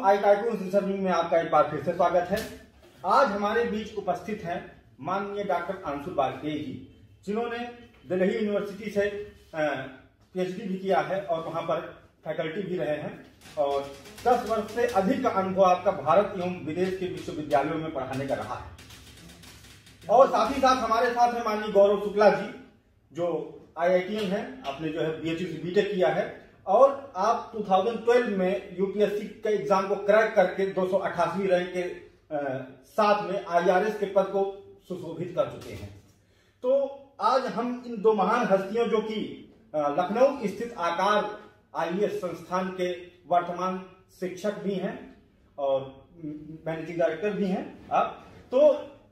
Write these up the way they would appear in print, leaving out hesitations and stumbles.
आई tycoon research में आपका एक बार फिर से स्वागत है। आज हमारे बीच उपस्थित हैं माननीय डॉक्टर अंशुल वाजपेयी जी, जिन्होंने दिल्ली यूनिवर्सिटी से पीएचडी भी किया है और वहां पर फैकल्टी भी रहे हैं और 10 वर्ष से अधिक का अनुभव आपका भारत एवं विदेश के विश्वविद्यालयों में पढ़ाने का रहा है। और साथ ही साथ हमारे साथ है माननीय गौरव शुक्ला जी, जो IITian है, आपने जो है BHU से बीटेक किया है और आप 2012 में यूपीएससी के एग्जाम को क्रैक करके 288वीं रैंक के साथ में IRS के पद को सुशोभित कर चुके हैं। तो आज हम इन दो महान हस्तियों, जो कि लखनऊ स्थित आकार IAS संस्थान के वर्तमान शिक्षक भी हैं और मैनेजिंग डायरेक्टर भी हैं आप, तो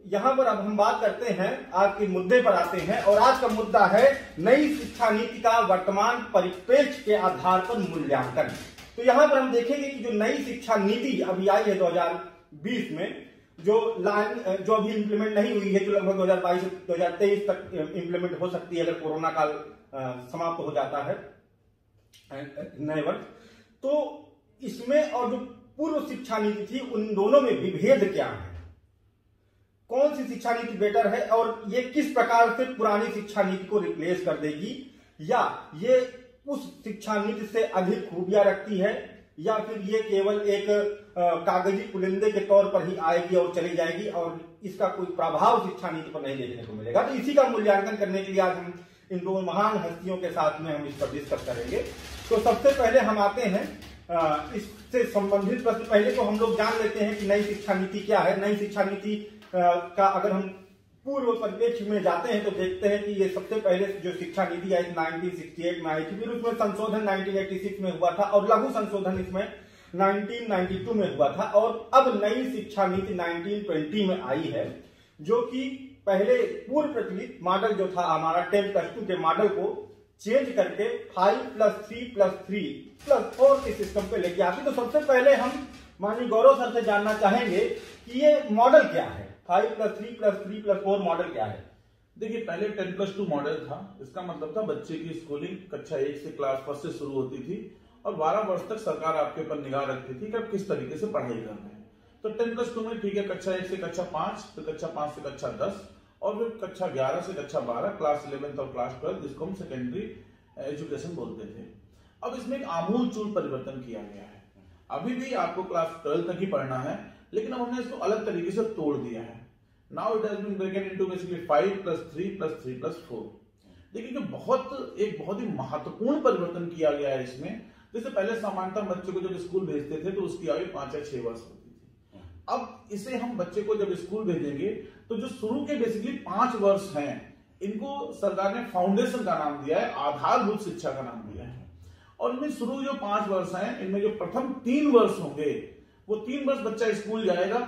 यहां पर अब हम बात करते हैं, आज के मुद्दे पर आते हैं। और आज का मुद्दा है नई शिक्षा नीति का वर्तमान परिप्रेक्ष्य के आधार पर मूल्यांकन। तो यहां पर हम देखेंगे कि जो नई शिक्षा नीति अभी आई है 2020 में, जो अभी इंप्लीमेंट नहीं हुई है, जो लगभग 2022 से 2023 तक इंप्लीमेंट हो सकती है अगर कोरोना काल समाप्त हो जाता है नए वर्ष। तो इसमें और जो पूर्व शिक्षा नीति थी, उन दोनों में विभेद क्या है, कौन सी शिक्षा नीति बेटर है और ये किस प्रकार से पुरानी शिक्षा नीति को रिप्लेस कर देगी, या ये उस शिक्षा नीति से अधिक खूबियां रखती है, या फिर ये केवल एक कागजी पुलिंदे के तौर पर ही आएगी और चली जाएगी और इसका कोई प्रभाव शिक्षा नीति पर नहीं देखने को मिलेगा। तो इसी का मूल्यांकन करने के लिए आज हम इन दो महान हस्तियों के साथ में हम इस पर डिस्कस करेंगे। तो सबसे पहले हम आते हैं इससे संबंधित प्रश्न। पहले तो हम लोग जान लेते हैं कि नई शिक्षा नीति क्या है। नई शिक्षा नीति का अगर हम पूर्व परिप्रेक्ष्य में जाते हैं तो देखते हैं कि ये सबसे पहले जो शिक्षा नीति आई 1968 में आई थी, फिर उसमें संशोधन 1986 में हुआ था और लघु संशोधन इसमें 1992 में हुआ था, और अब नई शिक्षा नीति 1920 में आई है, जो कि पहले पूर्व प्रचलित मॉडल जो था हमारा 10+2 के मॉडल को चेंज करके 5+3+3+4 के सिस्टम पे लेके आती। तो सबसे पहले हम माननीय गौरव सर से जानना चाहेंगे कि ये मॉडल क्या है, 5+3+3+4 मॉडल क्या है। देखिए, पहले 10+2 मॉडल था। इसका मतलब था बच्चे की स्कूलिंग कक्षा 1 से क्लास 1 से शुरू होती थी और 12 वर्ष तक सरकार आपके ऊपर निगाह रखती थी कि आप किस तरीके से पढ़ाई कर रहे हैं। तो 10+2 में ठीक है, कक्षा 1 से कक्षा 5, फिर कक्षा 5 से कक्षा 10 और फिर कक्षा 11 से कक्षा 12, क्लास 11 और क्लास 12, जिसको हम सेकेंडरी एजुकेशन बोलते थे। अब इसमें एक आमूलचूल परिवर्तन किया गया है। अभी भी आपको क्लास 12 तक ही पढ़ना है, लेकिन अब हमने इसको अलग तरीके से तोड़ दिया है। Now it has been broken into basically 5+3+3+4। देखिए, जो एक बहुत ही महत्वपूर्ण परिवर्तन किया गया है इसमें। जैसे पहले सामान्यतः बच्चे को जब स्कूल भेजते थे तो उसकी आयु 5 या 6 वर्ष होती थी। अब इसे हम बच्चे को जब स्कूल भेजेंगे तो जो शुरू के बेसिकली 5 वर्ष हैं, इनको सरकार ने फाउंडेशन का नाम दिया है, आधारभूत शिक्षा का नाम दिया है। और इनमें शुरू जो 5 वर्ष हैं, इनमें जो प्रथम 3 वर्ष होंगे, वो 3 वर्ष बच्चा स्कूल जाएगा,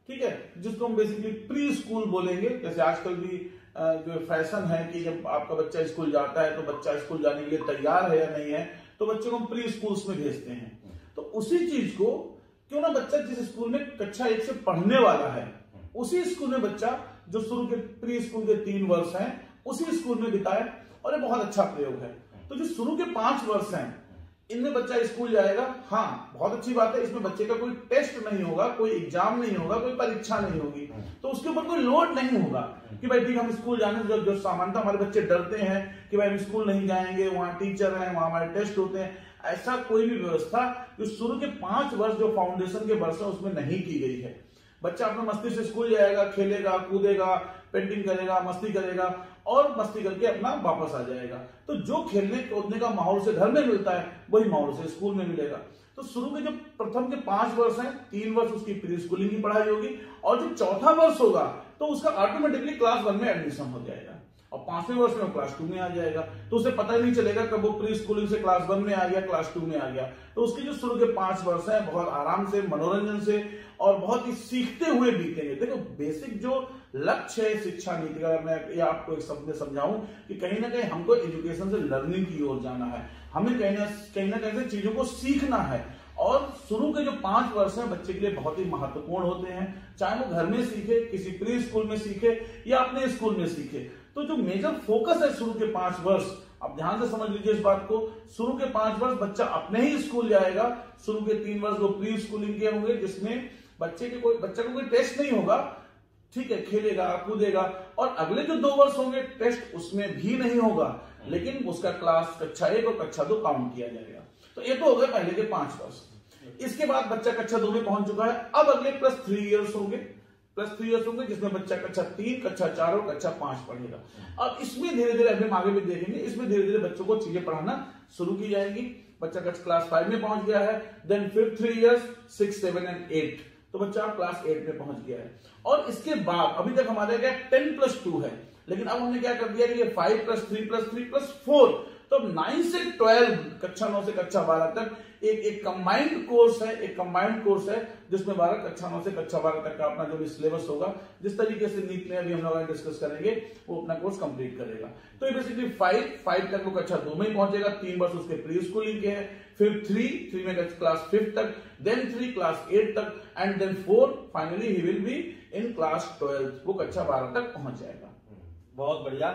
ठीक है, जिसको हम बेसिकली प्री स्कूल बोलेंगे। जैसे आजकल भी जो फैशन है कि जब आपका बच्चा स्कूल जाता है तो बच्चा स्कूल जाने के लिए तैयार है या नहीं है, तो बच्चे को हम प्री स्कूल्स में भेजते हैं। तो उसी चीज को क्यों ना बच्चा जिस स्कूल में कक्षा 1 से पढ़ने वाला है, उसी स्कूल में बच्चा जो शुरू के प्री स्कूल के 3 वर्ष हैं उसी स्कूल में बिताए, और ये बहुत अच्छा प्रयोग है। तो जो शुरू के 5 वर्ष हैं, इनमें बच्चा स्कूल जाएगा। हाँ, बहुत अच्छी बात है, इसमें बच्चे का कोई टेस्ट नहीं होगा, कोई एग्जाम नहीं होगा, कोई परीक्षा नहीं होगी, तो उसके ऊपर कोई लोड नहीं होगा कि भाई ठीक हम स्कूल जाने से जो सामान्यतः हमारे बच्चे डरते हैं कि भाई हम स्कूल नहीं जाएंगे, वहां टीचर हैं, वहां हमारे टेस्ट होते हैं। ऐसा कोई भी व्यवस्था जो शुरू के 5 वर्ष जो फाउंडेशन के वर्ष है उसमें नहीं की गई है। बच्चा अपना मस्ती से स्कूल जाएगा, खेलेगा, कूदेगा, पेंटिंग करेगा, मस्ती करेगा और मस्ती करके अपना वापस आ जाएगा। तो जो खेलने कूदने का माहौल से घर में मिलता है, वही माहौल से स्कूल में मिलेगा। तो शुरू के जो प्रथम के 5 वर्ष हैं, 3 वर्ष उसकी प्री स्कूलिंग की पढ़ाई होगी, और जो चौथा वर्ष होगा तो उसका ऑटोमेटिकली क्लास 1 में एडमिशन हो जाएगा और 5वें वर्ष में वो क्लास 2 में आ जाएगा। तो उसे पता ही नहीं चलेगा कब वो प्री स्कूलिंग से क्लास 1 में आ गया, क्लास 2 में आ गया। तो उसके जो शुरू के 5 वर्ष हैं, बहुत आराम से, मनोरंजन से और बहुत ही सीखते हुए बीतेंगे। देखो, बेसिक जो लक्ष्य है शिक्षा नीति का, मैं ये आपको एक शब्द में समझाऊं कि कहीं ना कहीं हमको एजुकेशन से लर्निंग की ओर जाना है। हमें कहीं ना कहीं से चीजों को सीखना है और शुरू के जो 5 वर्ष हैं बच्चे के लिए बहुत ही महत्वपूर्ण होते हैं, चाहे वो घर में सीखे, किसी प्री स्कूल में सीखे या अपने स्कूल में सीखे। तो जो मेजर फोकस है शुरू के 5 वर्ष, आप ध्यान से समझ लीजिए इस बात को, शुरू के 5 वर्ष बच्चा अपने ही स्कूल जाएगा। शुरू के 3 वर्ष वो प्री स्कूलिंग के होंगे, जिसमें बच्चे को कोई टेस्ट नहीं होगा, ठीक है, खेलेगा कूदेगा, और अगले जो 2 वर्ष होंगे टेस्ट उसमें भी नहीं होगा, लेकिन उसका क्लास कक्षा 1 और कक्षा 2 काउंट किया जाएगा। तो ये तो हो गए पहले के 5 वर्ष। इसके बाद बच्चा कक्षा 2 में पहुंच चुका है, अब अगले +3 इयर्स होंगे, जिसमें बच्चा कक्षा 3, कक्षा 4 और कक्षा 5 पढ़ेगा। अब इसमें धीरे धीरे अभी हम आगे भी देखेंगे, इसमें धीरे धीरे बच्चों को चीजें पढ़ाना शुरू की जाएगी। बच्चा क्लास 5 में पहुंच गया है, देन फिर 3 इयर्स 6, 7 एंड 8, तो बच्चा क्लास 8 में पहुंच गया है। और इसके बाद अभी तक हमारे क्या 10+2 है, लेकिन अब हमने क्या कर दिया कि ये 5+3+3+4, तो 9 से 12, कक्षा 9 से कक्षा 12 तक एक कंबाइंड कोर्स है, जिसमें 12 कक्षा 9 से कक्षा 12 तक का अपना जो भी सिलेबस होगा, जिस तरीके से नीट में अभी हम लोग डिस्कस करेंगे, वो अपना कोर्स कंप्लीट करेगा। तो ये बेसिकली 5 तक वो कक्षा 2 में ही पहुंचेगा, 3 वर्ष उसके प्री स्कूलिंग के हैं, फिर 3 में क्लास 5 तक, देन 3 क्लास 8 तक, and then 4 finally he will be in class 12, वो कक्षा 12 तक पहुंच जाएगा। बहुत बढ़िया।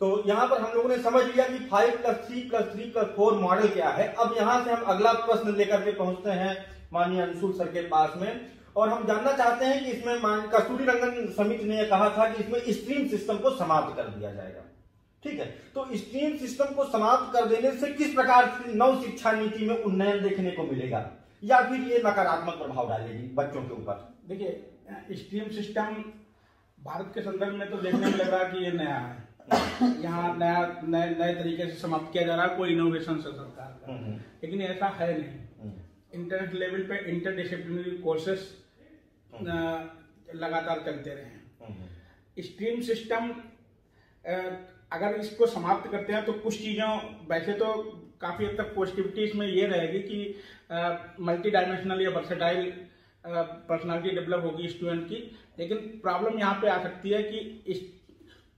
तो यहाँ पर हम लोगों ने समझ लिया कि 5+3+3+4 मॉडल क्या है। अब यहाँ से हम अगला प्रश्न लेकर के पहुंचते हैं माननीय अंशुल सर के पास में, और हम जानना चाहते हैं कि इसमें कस्तूरी रंगन समिति ने कहा था कि इसमें स्ट्रीम सिस्टम को समाप्त कर दिया जाएगा, ठीक है। तो स्ट्रीम सिस्टम को समाप्त कर देने से किस प्रकार से नव शिक्षा नीति में उन्नयन देखने को मिलेगा, या फिर ये नकारात्मक प्रभाव डालेगी बच्चों के ऊपर? देखिए, स्ट्रीम सिस्टम भारत के संदर्भ में तो देखने में लग रहा है कि ये नया है, यहाँ नए तरीके से समाप्त किया जा रहा है, कोई इनोवेशन है सरकार का, लेकिन ऐसा है नहीं। इंटरनेशनल लेवल पे इंटरडिसिप्लिनरी कोर्सेस लगातार चलते रहे हैं। स्ट्रीम सिस्टम अगर इसको समाप्त करते हैं तो कुछ चीजों, वैसे तो काफी हद तक पॉजिटिविटी इसमें ये रहेगी कि मल्टी डायमेंशनल या वर्सेटाइल पर्सनालिटी डेवलप होगी स्टूडेंट की, लेकिन प्रॉब्लम यहाँ पे आ सकती है कि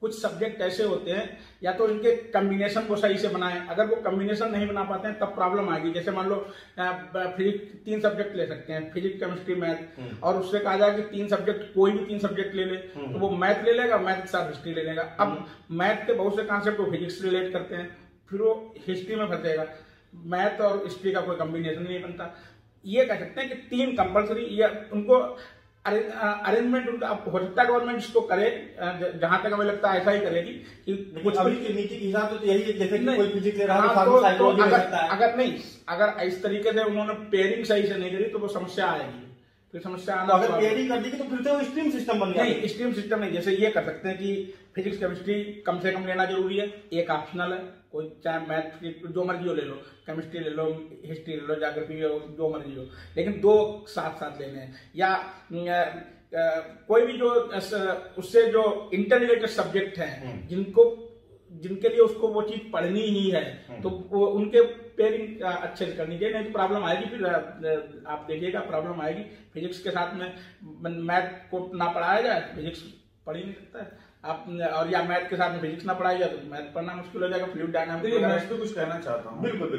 कुछ सब्जेक्ट ऐसे होते हैं, या तो इनके कम्बिनेशन को सही से बनाएं, अगर वो कम्बिनेशन नहीं बना पाते हैं तब प्रॉब्लम आएगी। जैसे मान लो फिजिक्स 3 सब्जेक्ट ले सकते हैं, फिजिक्स केमिस्ट्री मैथ, और उससे कहा जाए कि 3 सब्जेक्ट, कोई भी 3 सब्जेक्ट ले ले, तो वो मैथ ले लेगा, मैथ के साथ हिस्ट्री ले लेगा। अब मैथ के बहुत से कॉन्सेप्ट वो फिजिक्स रिलेट करते हैं, फिर वो हिस्ट्री में फंसेगा, मैथ और हिस्ट्री का कोई कम्बिनेशन नहीं बनता। ये कह सकते हैं कि 3 कंपल्सरी, या उनको अरेंजमेंट उनका हो सकता है गवर्नमेंट इसको करे, जहां तक हमें लगता है ऐसा ही करेगी कि कुछ अभी की नीति के हिसाब से तो यही है, जैसे कि कोई फिजिक्स ले रहा है अगर इस तरीके से उन्होंने पेयरिंग सही से नहीं करी तो वो समस्या आएगी, फिर समस्या आना। अगर पेयरिंग कर दी तो फिर तो स्ट्रीम सिस्टम बन गया। नहीं, स्ट्रीम सिस्टम नहीं, जैसे ये कर सकते हैं कि फिजिक्स केमिस्ट्री कम से कम लेना जरूरी है, एक ऑप्शनल है, कोई चाहे मैथ जो मर्जी हो ले लो, केमिस्ट्री ले लो, हिस्ट्री ले लो, ज्योग्राफी जो मर्जी हो, लेकिन 2 साथ लेने हैं। या कोई भी जो उससे जो इंटररिलेटेड सब्जेक्ट हैं, जिनके लिए उसको वो चीज पढ़नी ही है, तो वो उनके पेयरिंग अच्छे से करनी चाहिए, नहीं तो प्रॉब्लम आएगी। फिर आप देखिएगा प्रॉब्लम आएगी, फिजिक्स के साथ में मैथ को ना पढ़ाया जाए, फिजिक्स पढ़ ही नहीं सकता है आप, और या मैथ के साथ में फिजिक्स ना पढ़ाई जाए तो मैथ पढ़ना मुश्किल हो जाएगा, फ्लूइड डायनामिक्स। मैं इस पे कुछ कहना चाहता हूँ। बिल्कुल।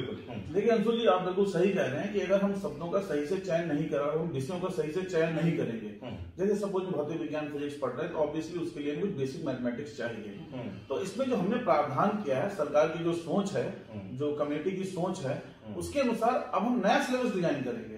देखिए अंशुल जी, आप बिल्कुल सही कह रहे हैं कि अगर हम शब्दों का सही से चयन नहीं करा, हम विषयों का सही से चयन नहीं करेंगे, जैसे सपोज भौतिक विज्ञान फिजिक्स पढ़ रहे हैं, तो ऑब्वियसली उसके लिए कुछ बेसिक मैथमेटिक्स चाहिए। तो इसमें जो हमने प्रावधान किया है, सरकार की जो सोच है, जो कमेटी की सोच है, उसके अनुसार अब हम नया सिलेबस डिजाइन करेंगे।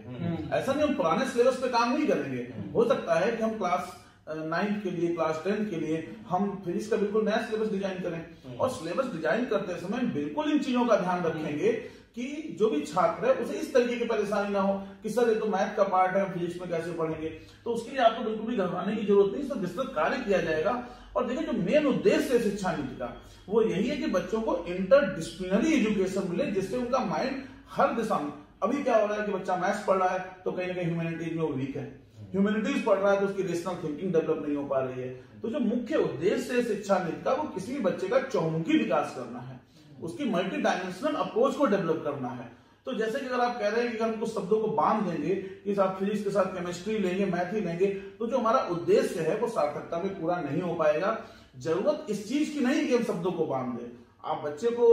ऐसा नहीं हम पुराने सिलेबस पे काम नहीं करेंगे। हो सकता है कि हम क्लास 9 के लिए, क्लास 10 के लिए हम फिजिक्स का बिल्कुल नया सिलेबस डिजाइन करें, और सिलेबस डिजाइन करते समय बिल्कुल इन चीजों का ध्यान रखेंगे कि जो भी छात्र है उसे इस तरीके की परेशानी ना हो कि सर ये तो मैथ का पार्ट है, फिजिक्स में कैसे पढ़ेंगे। तो उसके लिए आपको बिल्कुल भी घबराने की जरूरत नहीं, सब विस्तृत कार्य किया जाएगा। और देखिए, जो मेन उद्देश्य है शिक्षा नीति का, वो यही है कि बच्चों को इंटरडिसिप्लिनरी एजुकेशन मिले, जिससे उनका माइंड हर दिशा में, अभी क्या हो रहा है कि बच्चा मैथ्स पढ़ रहा है तो कहीं ना कहीं ह्यूमैनिटीज में वो वीक है, ह्यूमैनिटीज पढ़ रहा है तो उसकी रेशनल थिंकिंग डेवलप नहीं हो पा रही है। तो जो मुख्य उद्देश्य है शिक्षा नीति का, वो किसी भी बच्चे का चहुमुखी विकास करना है, उसकी मल्टी डायमेंशनल अप्रोच को डेवलप करना है। तो जैसे कि अगर आप कह रहे हैं कि हम कुछ शब्दों को बांध देंगे कि आप फिजिक्स के साथ केमिस्ट्री लेंगे, मैथ ही लेंगे, तो जो हमारा उद्देश्य है वो सार्थकता में पूरा नहीं हो पाएगा। जरूरत इस चीज की नहीं कि हम शब्दों को बांध दें, आप बच्चे को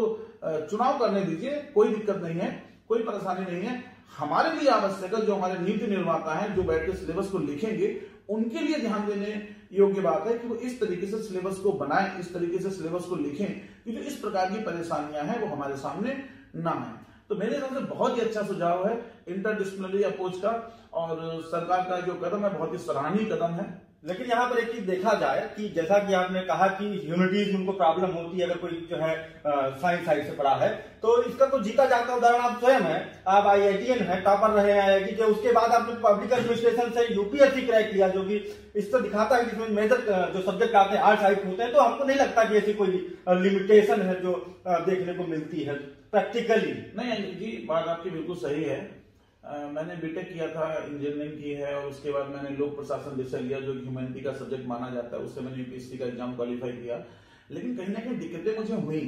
चुनाव करने दीजिए, कोई दिक्कत नहीं है, कोई परेशानी नहीं है। हमारे लिए आवश्यक है, जो हमारे नीति निर्माता हैं जो बैठ के सिलेबस को लिखेंगे उनके लिए ध्यान देने योग्य बात है कि वो इस तरीके से सिलेबस को बनाएं, इस तरीके से सिलेबस को लिखें कि जो इस प्रकार की परेशानियां हैं वो हमारे सामने ना आए। तो मेरे हिसाब से बहुत ही अच्छा सुझाव है इंटरडिसिप्लिनरी अप्रोच का, और सरकार का जो कदम है बहुत ही सराहनीय कदम है। लेकिन यहाँ पर एक चीज देखा जाए कि जैसा कि आपने कहा कि ह्यूमैनिटीज उनको प्रॉब्लम होती है, अगर कोई जो है साइंस साइड से पढ़ा है, तो इसका तो जीता जाता उदाहरण आप स्वयं है। आप IITian है, टॉपर रहे हैं IIT के, उसके बाद आपने पब्लिक एडमिनिस्ट्रेशन से UPSC क्रैक किया, जो कि इससे दिखाता है कि इसमें मेजर जो सब्जेक्ट आते हैं आर्ट साइड होते हैं। तो हमको नहीं लगता कि ऐसी कोई लिमिटेशन है जो देखने को मिलती है प्रैक्टिकली। नहीं जी, बात आपकी बिल्कुल सही है। मैंने बीटेक किया था, इंजीनियरिंग की है, और उसके बाद मैंने लोक प्रशासन विषय लिया जो ह्यूमैनिटी का सब्जेक्ट माना जाता है। उससे मैंने UPSC का एग्जाम क्वालिफाई किया। लेकिन कहीं ना कहीं दिक्कतें मुझे हुई।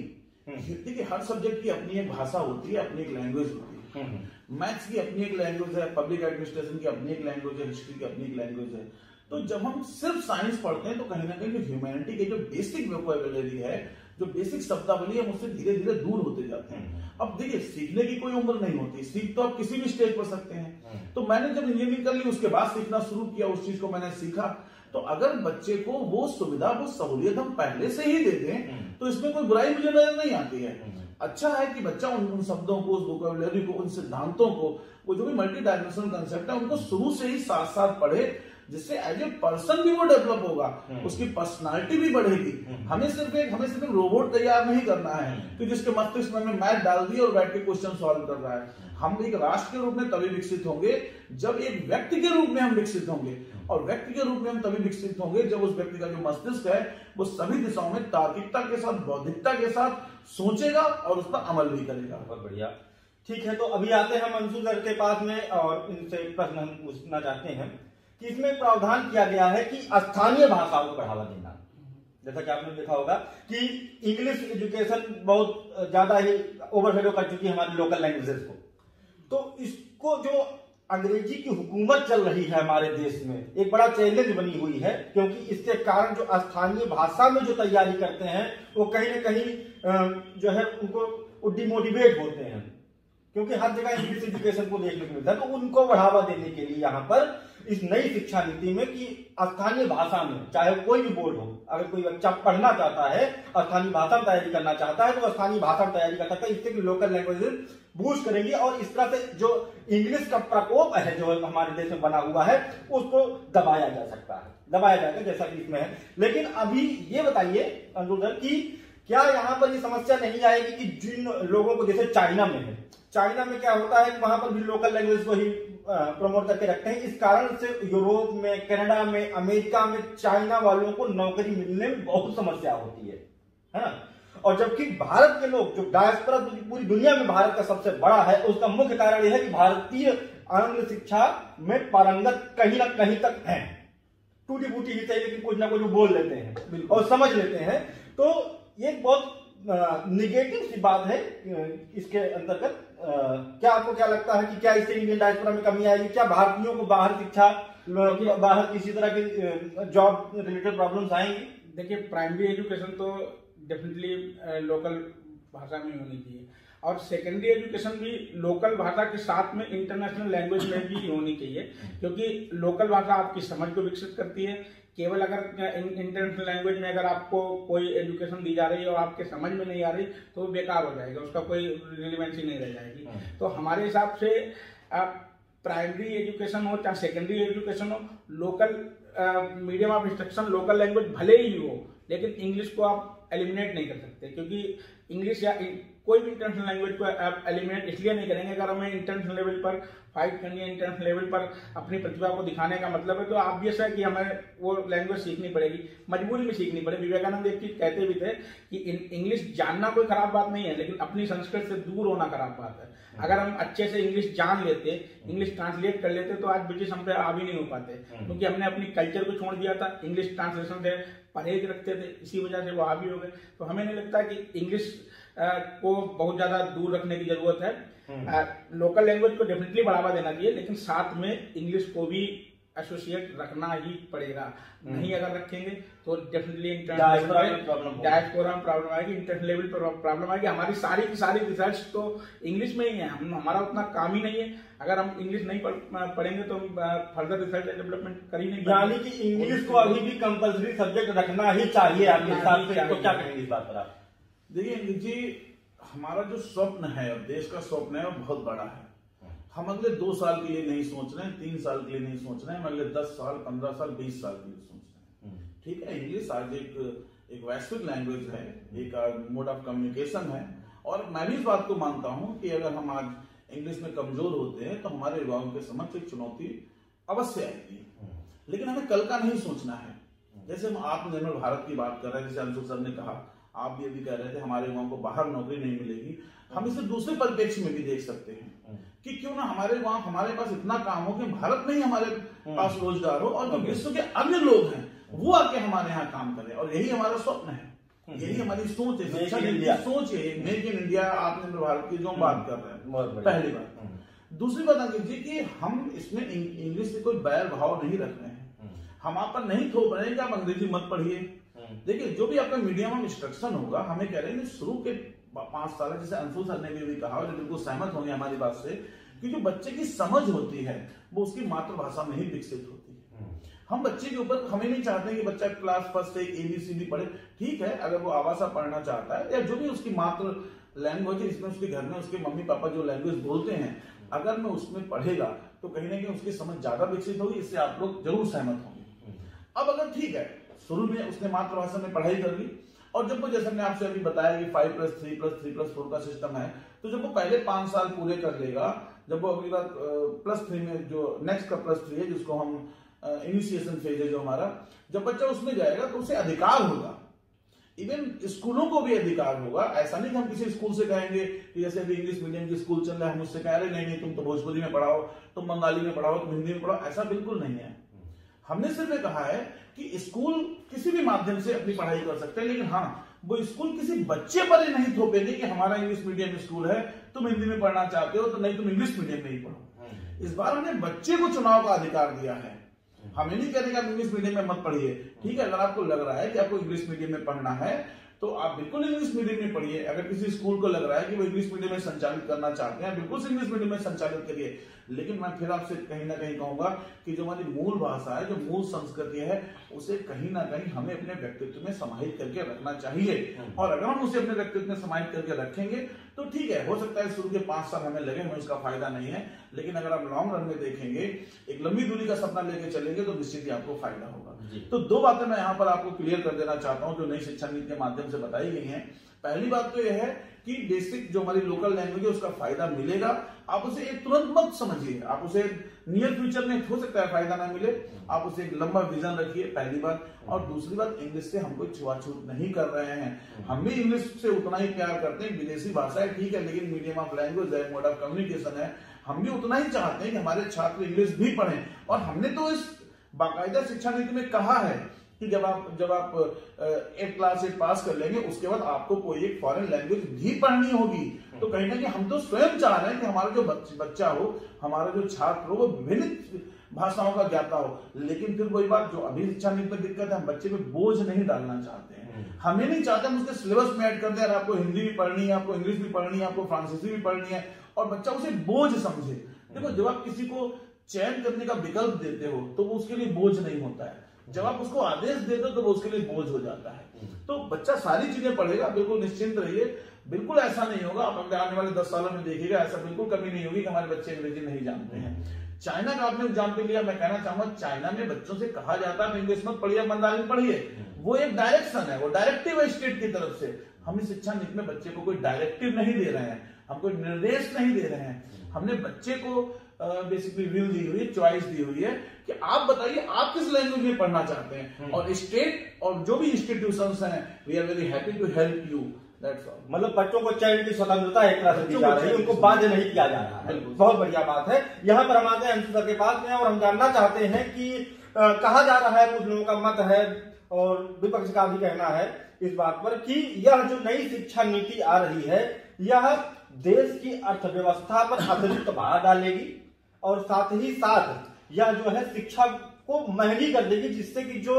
देखिए, हर सब्जेक्ट की अपनी एक भाषा होती है, अपनी एक लैंग्वेज होती है। मैथ्स की अपनी एक लैंग्वेज है, पब्लिक एडमिनिस्ट्रेशन की अपनी एक लैंग्वेज है, हिस्ट्री की अपनी एक लैंग्वेज है। तो जब हम सिर्फ साइंस पढ़ते हैं तो कहीं ना कहीं जो ह्यूमैनिटी की जो बेसिक वोकैबुलरी है, जो बेसिक शब्दावली है, उससे धीरे धीरे दूर होते जाते हैं। अब देखिए, सीखने की कोई उम्र नहीं होती, सीख तो आप किसी भी स्टेज पर सकते हैं। तो मैंने जब इंजीनियरिंग कर ली उसके बाद सीखना शुरू किया, उस चीज को मैंने सीखा। तो अगर बच्चे को वो सुविधा, वो सहूलियत हम पहले से ही दे दें तो इसमें कोई बुराई मुझे नजर नहीं आती है। अच्छा है कि बच्चा उन शब्दों को, उस वोकैबुलरी को, उन सिद्धांतों को, वो जो भी मल्टी डायमेंशनल कंसेप्ट है उनको शुरू से ही साथ साथ पढ़े, जिससे एज ए पर्सन भी वो डेवलप होगा, उसकी पर्सनालिटी भी बढ़ेगी। हमें सिर्फ एक रोबोट तैयार नहीं करना है कि जिसके मस्तिष्क में मैथ डाल दिए और बैठ के क्वेश्चन सॉल्व कर रहा है। हम एक राष्ट्र के रूप में तभी विकसित होंगे जब एक व्यक्ति के रूप में हम विकसित होंगे, और व्यक्ति के रूप में हम तभी विकसित होंगे जब उस व्यक्ति का जो मस्तिष्क है वो सभी दिशाओं में तार्किकता के साथ, बौद्धिकता के साथ सोचेगा और उस पर अमल भी करेगा। बहुत बढ़िया, ठीक है। तो अभी आते हैं मंसूर सर के पास में, और इनसे प्रश्न हम पूछना चाहते हैं कि इसमें प्रावधान किया गया है कि स्थानीय भाषाओं को बढ़ावा देना। जैसा कि आपने देखा होगा कि इंग्लिश एजुकेशन बहुत ज्यादा ही ओवरशैडो कर चुकी है हमारी लोकल लैंग्वेजेस को। तो इसको जो अंग्रेजी की हुकूमत चल रही है हमारे देश में, एक बड़ा चैलेंज बनी हुई है, क्योंकि इसके कारण जो स्थानीय भाषा में जो तैयारी करते हैं वो कहीं ना कहीं जो है उनको डिमोटिवेट होते हैं, क्योंकि हर जगह इंग्लिश एजुकेशन को देखने को मिलता है। तो उनको बढ़ावा देने के लिए यहाँ पर इस नई शिक्षा नीति में कि स्थानीय भाषा में, चाहे कोई भी बोर्ड हो, अगर कोई बच्चा पढ़ना चाहता है, स्थानीय भाषा में तैयारी करना चाहता है, तो स्थानीय भाषा में तैयारी कर सकता है। इससे कि लोकल लैंग्वेजेस बूस्ट करेंगी, और इस तरह से जो इंग्लिश का प्रकोप है जो हमारे देश में बना हुआ है उसको दबाया जा सकता है, दबाया जाएगा, जैसा कि इसमें है। लेकिन अभी ये बताइए अनुरुद्ध कि क्या यहाँ पर ये समस्या नहीं आएगी कि जिन लोगों को, जैसे चाइना में है, चाइना में क्या होता है कि वहां पर भी लोकल लैंग्वेज को ही प्रमोट करके रखते हैं। इस कारण से यूरोप में, कनाडा में, अमेरिका में चाइना वालों को नौकरी मिलने में बहुत समस्या होती है ना। और जबकि भारत के लोग, जो डायस्पोरा पूरी दुनिया में भारत का सबसे बड़ा है, उसका मुख्य कारण यह है कि भारतीय आंग्ल शिक्षा में पारंगत कहीं ना कहीं तक है। टूटी फूटी ही चाहिए लेकिन कुछ ना कुछ बोल लेते हैं और समझ लेते हैं। तो ये बहुत निगेटिव सी बात है इसके अंतर्गत। क्या आपको क्या लगता है कि क्या इससे इंडियन डायस्पोरा में कमी आएगी? क्या भारतीयों को बाहर शिक्षा, बाहर किसी तरह की जॉब रिलेटेड प्रॉब्लम्स आएंगी? देखिए, प्राइमरी एजुकेशन तो डेफिनेटली लोकल भाषा में होनी चाहिए, और सेकेंडरी एजुकेशन भी लोकल भाषा के साथ में इंटरनेशनल लैंग्वेज में भी होनी चाहिए, क्योंकि लोकल भाषा आपकी समझ को विकसित करती है। केवल अगर इंटरनेशनल लैंग्वेज में अगर आपको कोई एजुकेशन दी जा रही है और आपके समझ में नहीं आ रही तो वो बेकार हो जाएगा, उसका कोई रिलेवेंसी नहीं रह जाएगी। तो हमारे हिसाब से प्राइमरी एजुकेशन हो चाहे सेकेंडरी एजुकेशन हो, local medium of instruction local language भले ही हो, लेकिन इंग्लिश को आप एलिमिनेट नहीं कर सकते, क्योंकि इंग्लिश या कोई भी इंटरनेशनल लैंग्वेज को आप एलिमिनेट इसलिए नहीं करेंगे। अगर हमें इंटरनेशनल लेवल पर फाइट करनी है, इंटरनेशनल लेवल पर अपनी प्रतिभा को दिखाने का मतलब है, तो ऑब्वियस है कि हमें वो लैंग्वेज सीखनी पड़ेगी, मजबूरी में सीखनी पड़ेगी। विवेकानंद एक चीज कहते भी थे कि इंग्लिश जानना कोई खराब बात नहीं है, लेकिन अपनी संस्कृत से दूर होना खराब बात है। अगर हम अच्छे से इंग्लिश जान लेते, इंग्लिश ट्रांसलेट कर लेते, तो आज ब्रिटिश हम पे हावी नहीं हो पाते, क्योंकि हमने अपनी कल्चर को छोड़ दिया था, इंग्लिश ट्रांसलेशन से परहेज रखते थे, इसी वजह से वो हावी हो गए। तो हमें नहीं लगता कि इंग्लिश को बहुत ज्यादा दूर रखने की जरूरत है। लोकल लैंग्वेज को डेफिनेटली बढ़ावा देना चाहिए, लेकिन साथ में इंग्लिश को भी एसोसिएट रखना ही पड़ेगा। नहीं अगर रखेंगे तो डेफिनेटली डायस्पोरा में प्रॉब्लम आएगी, इंटरनेशनल लेवल पर प्रॉब्लम आएगी। हमारी सारी की सारी रिसर्च तो इंग्लिश में ही है, हमारा उतना काम ही नहीं है। अगर हम इंग्लिश नहीं पढ़ेंगे तो फर्दर रिसर्च एंड डेवलपमेंट कर ही नहीं। यानी कि इंग्लिश को अभी भी कंपल्सरी सब्जेक्ट रखना ही चाहिए आपके हिसाब से, तो क्या कहेंगे इस बात पर आप? देखिए अंकित जी, हमारा जो स्वप्न है और देश का स्वप्न है वो बहुत बड़ा है। हम अगले 2 साल के लिए नहीं सोच रहे हैं, 3 साल के लिए नहीं सोच रहे हैं, हम अगले 10 साल, 15 साल, 20 साल के लिए सोच रहे हैं। ठीक है, इंग्लिश आज एक वैश्विक लैंग्वेज है, एक मोड ऑफ कम्युनिकेशन है, और मैं भी इस बात को मानता हूं कि अगर हम आज इंग्लिश में कमजोर होते हैं तो हमारे युवाओं के समक्ष एक चुनौती अवश्य आएगी। लेकिन हमें कल का नहीं सोचना है। जैसे हम आत्मनिर्भर भारत की बात कर रहे हैं, जैसे अंशुल सर ने कहा, आप भी अभी कह रहे थे हमारे युवाओं को बाहर नौकरी नहीं मिलेगी, हम इसे दूसरे परिप्रेक्ष्य में भी देख सकते हैं कि क्यों ना हमारे पास इतना काम हो कि भारत में ही हमारे पास रोजगार हो और जो विश्व के अन्य लोग हैं वो आके हमारे यहाँ काम करें, और यही हमारा स्वप्न है, यही हमारी सोच है, शिक्षा की सोच है, मेक इन इंडिया, आत्मनिर्भर भारत की जो हम बात कर रहे हैं। पहली बात। दूसरी बात अंकित जी कि हम इसमें इंग्लिश से कोई बैर भाव नहीं रख रहे हैं, हम आप पर नहीं थोप रहे हैं कि आप अंग्रेजी मत पढ़िए। देखिए, जो भी आपका मीडियम ऑफ इंस्ट्रक्शन होगा, हमें कह रहे हैं शुरू के 5 साल, जैसे अंशुल सर ने भी कहा, और बिल्कुल सहमत होंगे हमारी बात से, कि जो बच्चे की समझ होती है वो उसकी मातृभाषा में ही विकसित होती है। हम बच्चे के ऊपर, हमें नहीं चाहते कि बच्चा क्लास फर्स्ट से ABCD पढ़े। ठीक है, अगर वो आवासा पढ़ना चाहता है या जो भी उसकी मातृ लैंग्वेज है, इसमें उसके घर में उसके मम्मी पापा जो लैंग्वेज बोलते हैं, अगर मैं उसमें पढ़ेगा तो कहीं ना कहीं उसकी समझ ज्यादा विकसित होगी। इससे आप लोग जरूर सहमत होंगे। अब अगर ठीक है, शुरू में उसने मातृभाषा में पढ़ाई कर ली, और जब वो, जैसे मैंने आपसे अभी बताया कि 5+3+3+4 का सिस्टम है, तो जब वो पहले 5 साल पूरे कर लेगा, जब वो अगली बार +3 में, जो नेक्स्ट का +3 है, जिसको हम इनिशिएशन फेज है जो हमारा, जब बच्चा उसमें जाएगा तो उसे अधिकार होगा, इवन स्कूलों को भी अधिकार होगा। ऐसा नहीं कि हम किसी स्कूल से कहेंगे कि जैसे अभी इंग्लिश मीडियम की स्कूल चल रहा है, हम उससे कह रहे नहीं तुम तो भोजपुरी में पढ़ाओ, तुम बंगाली में पढ़ाओ, तुम हिंदी में पढ़ाओ, ऐसा बिल्कुल नहीं है। हमने सिर्फ ये कहा है कि स्कूल किसी भी माध्यम से अपनी पढ़ाई कर सकते हैं, लेकिन हाँ, वो स्कूल किसी बच्चे पर ही नहीं थोपेंगे कि हमारा इंग्लिश मीडियम स्कूल है, तुम हिंदी में पढ़ना चाहते हो तो नहीं, तुम इंग्लिश मीडियम में ही पढ़ो। इस बार हमने बच्चे को चुनाव का अधिकार दिया है। हमें नहीं कह रहे कि आप इंग्लिश मीडियम में मत पढ़िए। ठीक है, अगर आपको लग रहा है कि आपको इंग्लिश मीडियम में पढ़ना है तो आप बिल्कुल इंग्लिश मीडियम में पढ़िए। अगर किसी स्कूल को लग रहा है कि वो इंग्लिश मीडियम में संचालित करना चाहते हैं, बिल्कुल इंग्लिश मीडियम में संचालित करिए। लेकिन मैं फिर आपसे कहीं ना कहीं कहूंगा कि जो हमारी मूल भाषा है, जो मूल संस्कृति है, उसे कहीं ना कहीं हमें अपने व्यक्तित्व में समाहित करके रखना चाहिए। और अगर हम उसे अपने व्यक्तित्व में समाहित करके रखेंगे तो ठीक है, हो सकता है शुरू के 5 साल हमें लगे, हमें उसका फायदा नहीं है, लेकिन अगर आप लॉन्ग रन में देखेंगे, एक लंबी दूरी का सपना लेके चलेंगे तो निश्चित ही आपको फायदा होगा। तो 2 बातें मैं यहाँ पर आपको क्लियर कर देना चाहता हूँ जो नई शिक्षा नीति के माध्यम से बताई गई है। पहली बात तो यह है कि बेसिक जो हमारी लोकल लैंग्वेज है उसका फायदा मिलेगा। आप उसे एक तुरंत मत समझिए, आप उसे नियर फ्यूचर में हो सकता है फायदा ना मिले, आप उसे एक लंबा विजन रखिए, पहली बात। और दूसरी बात, इंग्लिश से हम कोई छुआछूत नहीं कर रहे हैं, हम भी इंग्लिश से उतना ही प्यार करते हैं। विदेशी भाषा है ठीक है, लेकिन मीडियम ऑफ लैंग्वेज है, मोड ऑफ कम्युनिकेशन है, हम भी उतना ही चाहते हैं कि हमारे छात्र इंग्लिश भी पढ़ें। और हमने तो इस बाकायदा शिक्षा नीति में कहा है कि जब आप 8 क्लास 8 पास कर लेंगे, उसके बाद आपको कोई एक फॉरेन लैंग्वेज भी पढ़नी होगी। तो कहीं ना कहीं हम तो स्वयं चाह रहे हैं कि हमारा जो बच्चा हो, हमारा जो छात्र हो, वो विभिन्न भाषाओं का ज्ञाता हो। लेकिन फिर वही बात जो अभी शिक्षा नीति में दिक्कत है, हम बच्चे पे बोझ नहीं डालना चाहते हैं। हमें नहीं चाहते हम उसके सिलेबस में ऐड कर दें, आपको हिंदी भी पढ़नी है, आपको इंग्लिश भी पढ़नी है, आपको फ्रांसीसी भी पढ़नी है, और बच्चा उसे बोझ समझे। देखो, जब आप किसी को चयन करने का विकल्प देते हो तो वो उसके लिए बोझ नहीं होता है, जब आप उसको आदेश देते हो तो वो उसके लिए बोझ हो जाता है। तो बच्चा सारी चीजें पढ़ेगा, बिल्कुल निश्चिंत रहिए। बिल्कुल ऐसा नहीं होगा, आप आने वाले 10 सालों में देखिएगा, ऐसा बिल्कुल कभी नहीं होगी कि हमारे बच्चे अंग्रेजी नहीं जानते हैं। चाइना का आपने एग्जाम्पल लिया, मैं कहना चाहूंगा, चाइना में बच्चों से कहा जाता है इंग्लिश मत पढ़िए, मंदारिन पढ़िए। वो एक डायरेक्शन है, वो डायरेक्टिव है स्टेट की तरफ से। हम इस शिक्षा नीति में बच्चे को कोई डायरेक्टिव नहीं दे रहे हैं, हम कोई निर्देश नहीं दे रहे हैं। हमने बच्चे को बेसिकली विल दी हुई है, चॉइस दी हुई है कि आप बताइए आप किस लैंग्वेज में पढ़ना चाहते हैं। और स्टेट और जो भी इंस्टीट्यूशंस हैं, we are very happy to help you. That's all. मतलब बच्चों को चयन की स्वतंत्रता एक तरह से दी जा रही है, उनको बाध्य नहीं किया जा रहा है। बहुत बढ़िया बात है। यहाँ पर हम आते हैं अंशु सर के पास में और हम जानना चाहते हैं कि कहा जा रहा है, कुछ लोगों का मत है और विपक्ष का भी कहना है इस बात पर कि यह जो नई शिक्षा नीति आ रही है, यह देश की अर्थव्यवस्था पर अतिरिक्त भार डालेगी और साथ ही साथ या जो है शिक्षा को महंगी कर देगी, जिससे कि जो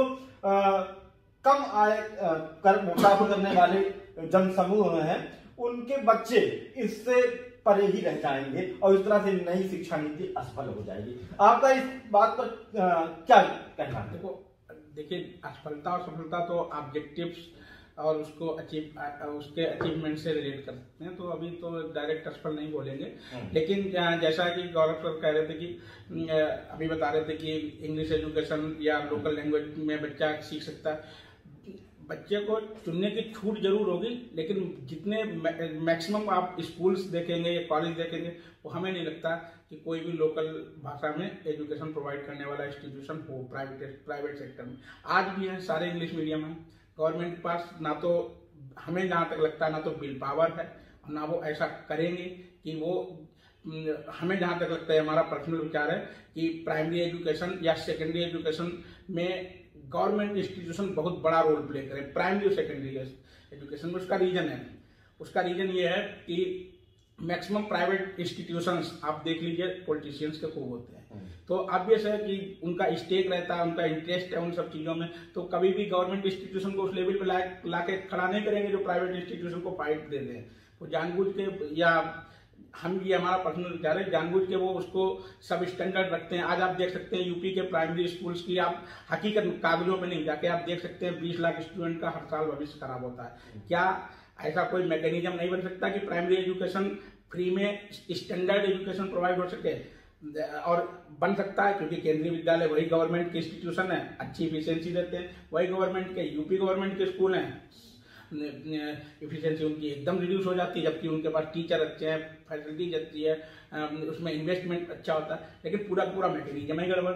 कम आय प्राप्त करने वाले जनसमूह हैं उनके बच्चे इससे परे ही रह जाएंगे और इस तरह से नई शिक्षा नीति असफल हो जाएगी। आपका इस बात पर क्या कहना है? देखिए, असफलता और सफलता तो ऑब्जेक्टिव्स और उसको उसके अचीवमेंट से रिलेट कर सकते हैं, तो अभी तो डायरेक्ट असफल नहीं बोलेंगे। लेकिन जैसा कि गौरव सर कह रहे थे कि अभी बता रहे थे कि इंग्लिश एजुकेशन या लोकल लैंग्वेज में बच्चा सीख सकता है, बच्चे को चुनने की छूट जरूर होगी, लेकिन जितने मैक्सिमम आप स्कूल्स देखेंगे या कॉलेज देखेंगे, वो हमें नहीं लगता कि कोई भी लोकल भाषा में एजुकेशन प्रोवाइड करने वाला इंस्टीट्यूशन हो प्राइवेट सेक्टर में। आज भी है, सारे इंग्लिश मीडियम है। गवर्नमेंट के पास ना तो हमें जहाँ तक लगता है ना तो विल पावर है और ना वो ऐसा करेंगे कि वो, हमें जहाँ तक लगता है, हमारा पर्सनल विचार है कि प्राइमरी एजुकेशन या सेकेंडरी एजुकेशन में गवर्नमेंट इंस्टीट्यूशन बहुत बड़ा रोल प्ले करें प्राइमरी और सेकेंडरी एजुकेशन में। उसका रीजन ये है कि मैक्सिमम प्राइवेट इंस्टीट्यूशंस आप देख लीजिए, पॉलिटिशियंस के खूब होते हैं, तो ऑब्वियस है कि उनका स्टेक रहता है, उनका इंटरेस्ट है उन सब चीजों में, तो कभी भी गवर्नमेंट इंस्टीट्यूशन को उस लेवल पे लाके खड़ा नहीं करेंगे जो प्राइवेट इंस्टीट्यूशन को फाइट दे दें। वो जानबूझ के, या ये हमारा पर्सनल विचार है, जानबूझ के वो उसको सब स्टैंडर्ड रखते हैं। आज आप देख सकते हैं यूपी के प्राइमरी स्कूल्स की, आप हकीकत कागजों पे नहीं जाके आप देख सकते हैं 20 लाख स्टूडेंट का हर साल भविष्य खराब होता है। क्या ऐसा कोई मैकेनिज्म नहीं बन सकता कि प्राइमरी एजुकेशन फ्री में स्टैंडर्ड एजुकेशन प्रोवाइड हो सके? और बन सकता है, क्योंकि केंद्रीय विद्यालय वही गवर्नमेंट के इंस्टीट्यूशन है, अच्छी इफिशियंसी देते हैं, वही गवर्नमेंट के यूपी गवर्नमेंट के स्कूल हैं, इफिशियंसी उनकी एकदम रिड्यूस हो जाती है, जबकि उनके पास टीचर अच्छे हैं, फैसिलिटीज अच्छी है, उसमें इन्वेस्टमेंट अच्छा होता है, लेकिन पूरा मैकेनिज्म ही गड़बड़।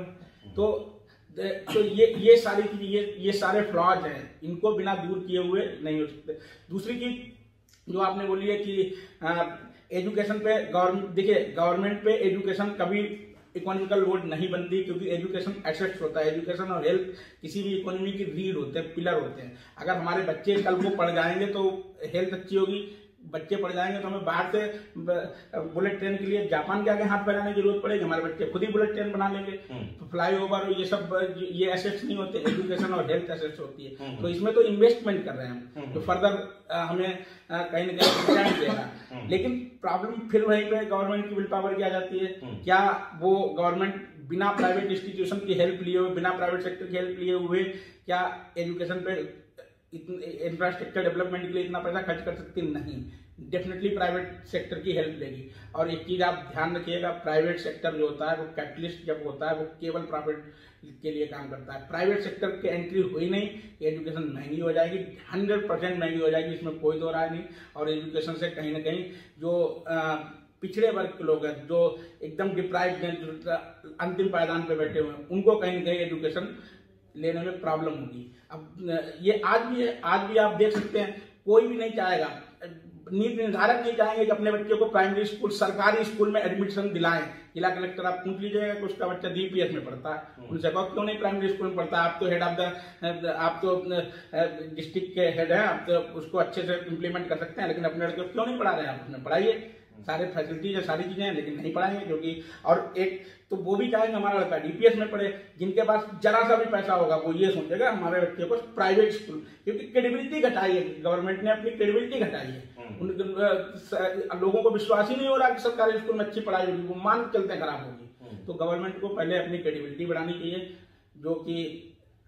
तो ये सारी चीज, ये सारे फ्लॉज हैं, इनको बिना दूर किए हुए नहीं हो सकते। दूसरी चीज जो आपने बोली है कि एजुकेशन पे गवर्नमेंट पे एजुकेशन कभी इकोनॉमिकल लोड नहीं बनती, क्योंकि एजुकेशन एसेट्स होता है। एजुकेशन और हेल्थ किसी भी इकोनॉमी की रीढ़ होते हैं, पिलर होते हैं। अगर हमारे बच्चे कल को पढ़ जाएंगे तो हेल्थ अच्छी होगी, बच्चे पढ़ जाएंगे तो हमें बाहर से बुलेट ट्रेन के लिए जापान के आगे हाथ फैलाने की जरूरत पड़ेगी, हमारे बच्चे खुद ही बुलेट ट्रेन बना लेंगे। तो फ्लाई ओवर ये सब ये एसेट्स नहीं होते, एजुकेशन और हेल्थ एसेट्स होती है। तो इसमें तो इन्वेस्टमेंट कर रहे हैं हम, तो फर्दर हमें कहीं ना कहीं रिटर्न देगा। लेकिन प्रॉब्लम फिर वहीं पे गवर्नमेंट की विल पावर की आ जाती है। क्या वो गवर्नमेंट बिना प्राइवेट इंस्टीट्यूशन की हेल्प लिए हुए, बिना प्राइवेट सेक्टर की हेल्प लिए हुए, क्या एजुकेशन पे इंफ्रास्ट्रक्चर डेवलपमेंट के लिए इतना पैसा खर्च कर सकती? नहीं, डेफिनेटली प्राइवेट सेक्टर की हेल्प लेगी। और एक चीज आप ध्यान रखिएगा, प्राइवेट सेक्टर जो होता है वो कैपिटलिस्ट जब होता है वो केवल प्रॉफिट के लिए काम करता है। प्राइवेट सेक्टर की एंट्री हुई नहीं, एजुकेशन महंगी हो जाएगी, 100% महंगी हो जाएगी, इसमें कोई दो राय नहीं। और एजुकेशन से कहीं ना कहीं जो पिछड़े वर्ग के लोग हैं, जो एकदम डिप्राइव्ड हैं, जो अंतिम पायदान पे बैठे हुए हैं, उनको कहीं ना कहीं एजुकेशन लेने में प्रॉब्लम होगी। अब ये आज भी आप देख सकते हैं, कोई भी नहीं चाहेगा, नीति निर्धारक नहीं चाहेंगे कि अपने बच्चे को प्राइमरी स्कूल, सरकारी स्कूल में एडमिशन दिलाएं। जिला कलेक्टर आप पूछ लीजिएगा कि उसका बच्चा DPS में पढ़ता है, उनसे कहो क्यों नहीं प्राइमरी स्कूल में पढ़ता है? आप तो हेड ऑफ द, आप तो डिस्ट्रिक्ट के हेड हैं, आप तो उसको अच्छे से इम्प्लीमेंट कर सकते हैं, लेकिन अपने लड़के को क्यों नहीं पढ़ा रहे हैं? आप उसमें पढ़ाइए, सारे फैसिलिटीज है, सारी चीजें हैं, लेकिन नहीं पढ़ाएंगे। क्योंकि और एक तो वो भी चाहेंगे हमारा लड़का DPS में पढ़े, जिनके पास जरा सा भी पैसा होगा वो ये सोचेगा हमारे बच्चे को प्राइवेट स्कूल, क्योंकि क्रेडिबिलिटी घटाई है, गवर्नमेंट ने अपनी क्रेडिबिलिटी घटाई है। लोगों को विश्वास ही नहीं हो रहा कि सरकारी स्कूल में अच्छी पढ़ाई होगी, वो मान चलते हैं खराब होगी। तो गवर्नमेंट को पहले अपनी क्रेडिबिलिटी बढ़ानी चाहिए, जो कि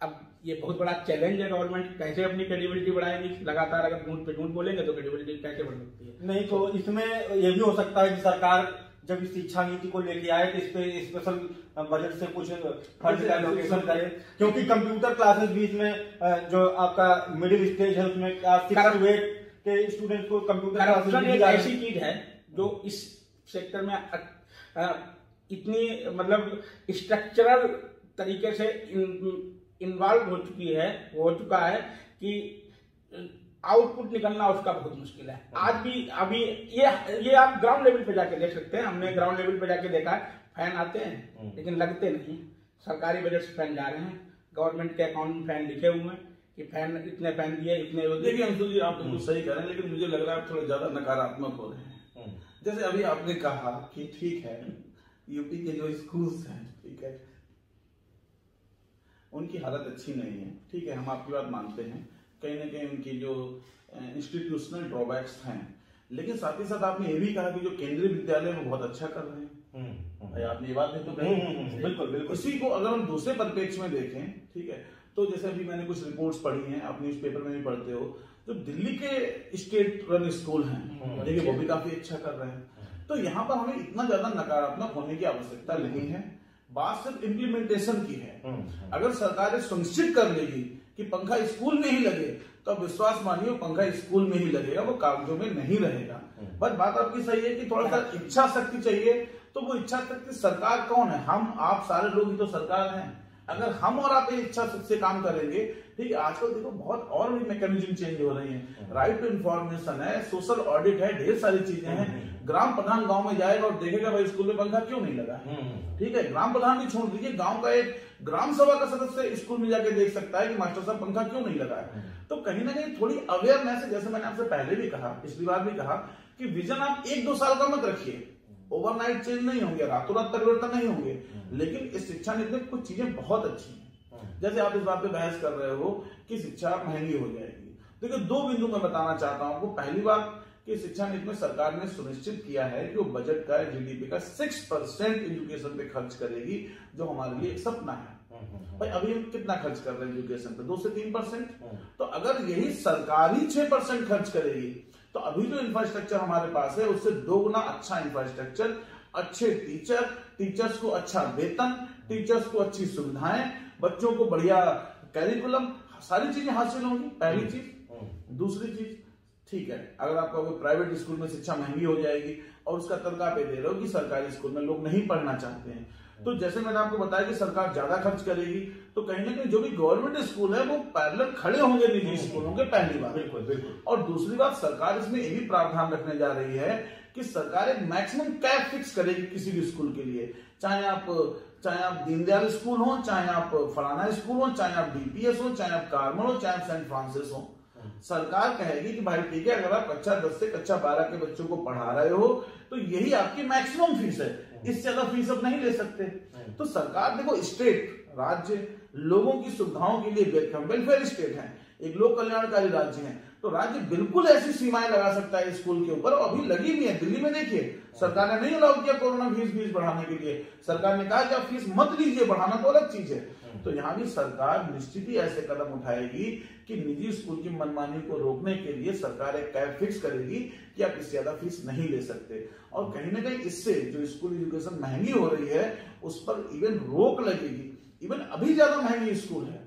अब ये बहुत बड़ा चैलेंज है। गवर्नमेंट कैसे अपनी क्रेडिबिलिटी बढ़ाएगी? लगातार अगर झूठ पे झूठ बोलेंगे तो क्रेडिबिलिटी कैसे बढ़ सकती है? नहीं, तो इसमें ये भी हो सकता है कि सरकार जब इस शिक्षा नीति को लेके आए तो इस पे स्पेशल बजट से कुछ फंड का एलोकेशन करे, क्योंकि कंप्यूटर क्लासेस भी इसमें जो आपका मिडिल स्टेज है उसमें 6 to 8 के स्टूडेंट्स को कंप्यूटर करप्शन एक ऐसी चीज है जो इस सेक्टर में इतनी मतलब स्ट्रक्चरल तरीके से इन्वॉल्व हो चुका है कि आउटपुट निकलना उसका बहुत मुश्किल है। आज भी अभी ये आप ग्राउंड लेवल पे जाके देख सकते हैं, हमने ग्राउंड लेवल पे जाके देखा है, फैन आते हैं लेकिन लगते नहीं। सरकारी बजट से फैन जा रहे हैं, गवर्नमेंट के अकाउंट में फैन लिखे हुए हैं कि फैन इतने फैन दिए, इतने। देखिए अंशुल जी, आप बिल्कुल सही कह रहे हैं, लेकिन मुझे लग रहा है आप थोड़े ज्यादा नकारात्मक हो रहे हैं। जैसे अभी आपने कहा कि ठीक है यूपी के जो स्कूल्स हैं, ठीक है, उनकी हालत अच्छी नहीं है, ठीक है, हम आपकी बात मानते हैं, कहीं ना कहीं उनकी जो इंस्टीट्यूशनल ड्रॉबैक्स हैं, लेकिन साथ ही साथ आपने ये भी कहा कि जो केंद्रीय विद्यालय वो बहुत अच्छा कर रहे हैं। भाई आपने ये बात नहीं तो कही। बिल्कुल बिल्कुल। इसी को अगर हम दूसरे परिप्रेक्ष्य में देखें, ठीक है, तो जैसे अभी मैंने कुछ रिपोर्ट्स पढ़ी हैं, आप न्यूज़पेपर में भी पढ़ते हो, जो दिल्ली के स्टेट रन स्कूल हैं, देखिए वो भी काफी अच्छा कर रहे हैं। तो यहाँ पर हमें इतना ज्यादा नकारात्मक होने की आवश्यकता नहीं है, बात सिर्फ इम्प्लीमेंटेशन की है। अगर सरकार सुनिश्चित कर लेगी कि पंखा स्कूल में ही लगे, तो विश्वास मानिए पंखा स्कूल में ही लगेगा, वो कागजों में नहीं रहेगा। बस बात आपकी सही है कि थोड़ा सा इच्छा शक्ति चाहिए। तो वो इच्छा शक्ति सरकार कौन है? हम आप सारे लोग ही तो सरकार हैं। अगर हम और आप इच्छा से काम करेंगे, ठीक है, आजकल देखो बहुत और भी मैकेनिज्म चेंज हो रही हैं, राइट टू इन्फॉर्मेशन है, सोशल ऑडिट है, ढेर सारी चीजें हैं। ग्राम प्रधान गांव में जाएगा और देखेगा भाई स्कूल में पंखा क्यों नहीं लगा, ठीक है, ग्राम प्रधान भी छोड़ दीजिए, गांव का एक ग्राम सभा का सदस्य स्कूल में जाके देख सकता है कि मास्टर साहब पंखा क्यों नहीं लगा है। तो कहीं ना कहीं थोड़ी अवेयरनेस है, जैसे मैंने आपसे पहले भी कहा, पिछली बार भी कहा कि विजन आप 1-2 साल का मत रखिए, ओवरनाइट चेंज नहीं होंगे, रातों रात परिवर्तन नहीं होंगे, लेकिन इस शिक्षा नीति में कुछ चीजें बहुत अच्छी हैं। जैसे आप इस बात पे बहस कर रहे हो कि शिक्षा महंगी हो जाएगी, देखिए 2 बिंदु मैं बताना चाहता हूं आपको। पहली बात कि शिक्षा नीति में सरकार ने सुनिश्चित किया है कि वो बजट का, जीडीपी का 6% एजुकेशन पे खर्च करेगी, जो हमारे लिए एक सपना है। भाई अभी हम कितना खर्च कर रहे हैं एजुकेशन पे? 2 से 3%। तो अगर यही सरकार ही 6% खर्च करेगी, तो अभी जो इंफ्रास्ट्रक्चर हमारे पास है उससे 2 गुना अच्छा इंफ्रास्ट्रक्चर, अच्छे टीचर, टीचर्स को अच्छा वेतन, टीचर्स को अच्छी सुविधाएं, बच्चों को बढ़िया कैरिकुलम, सारी चीजें हासिल होंगी, पहली चीज। दूसरी चीज, ठीक है, अगर आपका कोई प्राइवेट स्कूल में शिक्षा महंगी हो जाएगी और उसका तर्क आप दे रहे हो कि सरकारी स्कूल में लोग नहीं पढ़ना चाहते हैं, तो जैसे मैंने आपको बताया कि सरकार ज्यादा खर्च करेगी, तो कहीं ना कहीं जो भी गवर्नमेंट स्कूल है वो पैरेलल खड़े होंगे निजी स्कूलों के, पहली बात। बिल्कुल बिल्कुल। और दूसरी बात, सरकार इसमें ये भी प्रावधान रखने जा रही है कि सरकार एक मैक्सिमम कैप फिक्स करेगी किसी भी स्कूल के लिए, चाहे आप दीनदयाल स्कूल हो, चाहे आप फलाना स्कूल हो, चाहे आप डीपीएस हो, चाहे आप कार्मल हो, चाहे आप सेंट फ्रांसिस हो। सरकार कहेगी कि भाई ठीक है, अगर आप कक्षा 10 से कक्षा 12 के बच्चों को पढ़ा रहे हो तो यही आपकी मैक्सिमम फीस है, इससे ज्यादा फीस आप नहीं ले सकते। तो सरकार देखो, स्टेट, राज्य लोगों की सुविधाओं के लिए वेलफेयर स्टेट है, एक लोक कल्याणकारी राज्य है, तो राज्य बिल्कुल ऐसी सीमाएं लगा सकता है स्कूल के ऊपर, और अभी लगी भी है। दिल्ली में देखिए, सरकार ने नहीं अलाउ किया कोरोना फीस बढ़ाने के लिए, सरकार ने कहा कि आप फीस मत लीजिए, बढ़ाना तो अलग चीज है। तो यहाँ भी सरकार निश्चित ही ऐसे कदम उठाएगी कि निजी स्कूल की मनमानी को रोकने के लिए सरकार एक कैप फिक्स करेगी कि आप इससे ज्यादा फीस नहीं ले सकते। और कहीं ना कहीं इससे जो स्कूल एजुकेशन महंगी हो रही है उस पर इवन रोक लगेगी। इवन अभी ज्यादा महंगी स्कूल है,